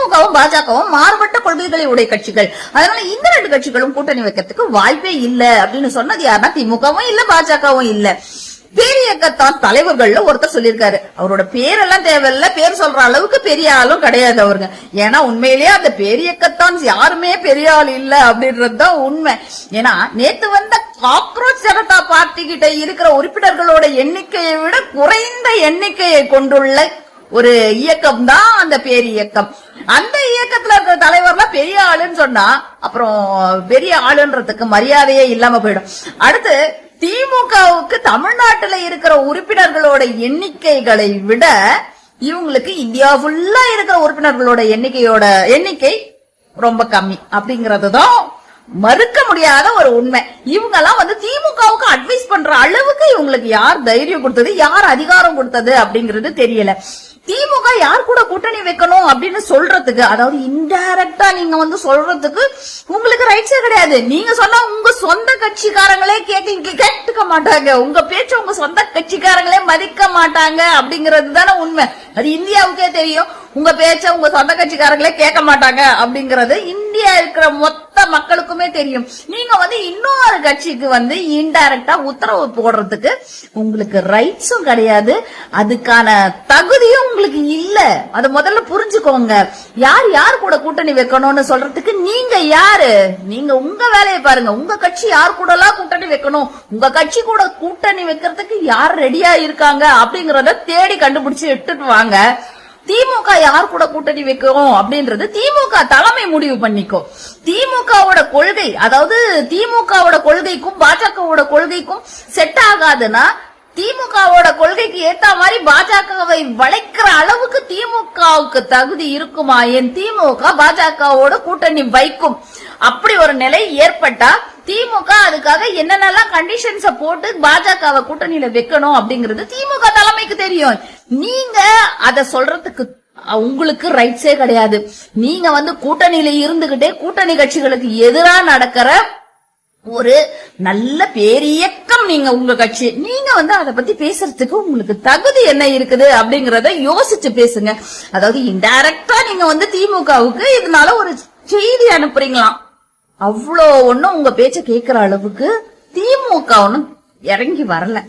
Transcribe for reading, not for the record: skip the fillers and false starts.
திமுகவும் பாஜகவும் மாறுபட்ட கொள்கைகளை உடைய கட்சிகள். அதனால இந்த ரெண்டு கட்சிகளும் கூட்டணி வைக்கிறதுக்கு வாய்ப்பே இல்ல அப்படின்னு சொன்னது யாருன்னா திமுகவும் இல்ல பாஜகவும் இல்ல. பேரியக்கத்தான் தலைவர்கள்ல ஒருத்தர் சொல்லியிருக்காரு. அவரோட பேரெல்லாம் தேவையில்ல, பேர் சொல்ற அளவுக்கு பெரிய ஆளும் கிடையாது அவருங்க. ஏன்னா உண்மையிலேயே அந்த பேரியக்கத்தான் யாருமே பெரிய ஆள் இல்ல அப்படின்றதுதான் உண்மை. ஏன்னா நேத்து வந்த காக்ரோச் ஜனதா பார்ட்டி கிட்ட இருக்கிற உறுப்பினர்களோட எண்ணிக்கையை விட குறைந்த எண்ணிக்கையை கொண்டுள்ள ஒரு இயக்கம் தான் அந்த பேரியக்கம். அந்த இயக்கத்துல இருக்கிற தலைவர்லாம் பெரிய ஆளுன்னு சொன்னா அப்புறம் பெரிய ஆளுன்றதுக்கு மரியாதையே இல்லாம போயிடும். அடுத்து திமுகவுக்கு தமிழ்நாட்டுல இருக்கிற உறுப்பினர்களோட எண்ணிக்கைகளை விட இவங்களுக்கு இந்தியா ஃபுல்லா இருக்கிற உறுப்பினர்களோட எண்ணிக்கை ரொம்ப கம்மி அப்படிங்கறதுதான் மறுக்க முடியாத ஒரு உண்மை. இவங்க எல்லாம் திமுகவுக்கு அட்வைஸ் பண்ற அளவுக்கு இவங்களுக்கு யார் தைரியம் கொடுத்தது, யார் அதிகாரம் கொடுத்தது அப்படிங்கறது தெரியல. திமுக யார் கூட கூட்டணி வைக்கணும் அப்படின்னு சொல்றதுக்கு, அதாவது இன்டைரக்டா நீங்க சொல்றதுக்கு உங்களுக்கு ரைட்ஸே கிடையாது. நீங்க சொன்னா உங்க சொந்த கட்சிக்காரங்களே கேட்டுக்க மாட்டாங்க, உங்க பேச்ச உங்க சொந்த கட்சிக்காரங்களே மதிக்க மாட்டாங்க அப்படிங்கறது தானே உண்மை. அது இந்தியாவுக்கே தெரியும். உங்க பேச்ச உங்க சொந்த கட்சிக்காரங்களே கேட்க மாட்டாங்க அப்படிங்கறது இந்தியா இருக்கிற மொத்த மக்களுக்குமே தெரியும். நீங்க இன்னொரு கட்சிக்கு இன்டைரக்டா உத்தரவு போடுறதுக்கு உங்களுக்கு ரைட்ஸும் கிடையாது, அதுக்கான தகுதியும் உங்களுக்கு இல்ல. அது முதல்ல புரிஞ்சுக்கோங்க. யார் கூட கூட்டணி வைக்கணும்னு சொல்றதுக்கு நீங்க யாரு? நீங்க உங்க வேலையை பாருங்க. உங்க கட்சி யார் கூட எல்லாம் கூட்டணி வைக்கணும், உங்க கட்சி கூட கூட்டணி வைக்கிறதுக்கு யார் ரெடியா இருக்காங்க அப்படிங்கறத தேடி கண்டுபிடிச்சு எடுத்துட்டு வாங்க. திமுக யார் கூட கூட்டணி வைக்கும் அப்படின்றது திமுக தலைமை முடிவு பண்ணிக்கும். திமுகவோட கொள்கை, அதாவது திமுகவோட கொள்கைக்கும் பாஜகவோட கொள்கைக்கும் செட் ஆகாதுன்னா திமுகவோட கொள்கைக்கு ஏத்த மாதிரி பாஜகவை வளைக்கிற அளவுக்கு திமுகவுக்கு தகுதி இருக்குமா? என் திமுக பாஜகவோட கூட்டணி வைக்கும். அப்படி ஒரு நிலை ஏற்பட்டா திமுக அதுக்காக என்னென்னலாம் கண்டிஷன்ஸ போட்டு பாஜகவை கூட்டணியில வைக்கணும் அப்படிங்கறது திமுக தலைமைக்கு தெரியும். நீங்க அத சொல்றதுக்கு உங்களுக்கு ரைட்ஸே கிடையாது. நீங்க கூட்டணியில இருந்துகிட்டே கூட்டணி கட்சிகளுக்கு எதிராக நடக்கிற ஒரு நல்ல பேரியக்கம் நீங்க உங்க கட்சி. நீங்க அத பத்தி பேசுறதுக்கு உங்களுக்கு தகுதி என்ன இருக்குது அப்படிங்கறத யோசிச்சு பேசுங்க. அதாவது இன்டைரக்டா நீங்க திமுகவுக்கு இதனால ஒரு செய்தி அனுப்புறீங்களாம். அவ்வளோ ஒன்னும் உங்க பேச்ச கேட்கிற அளவுக்கு திமுக ஒன்னும் இறங்கி வரல.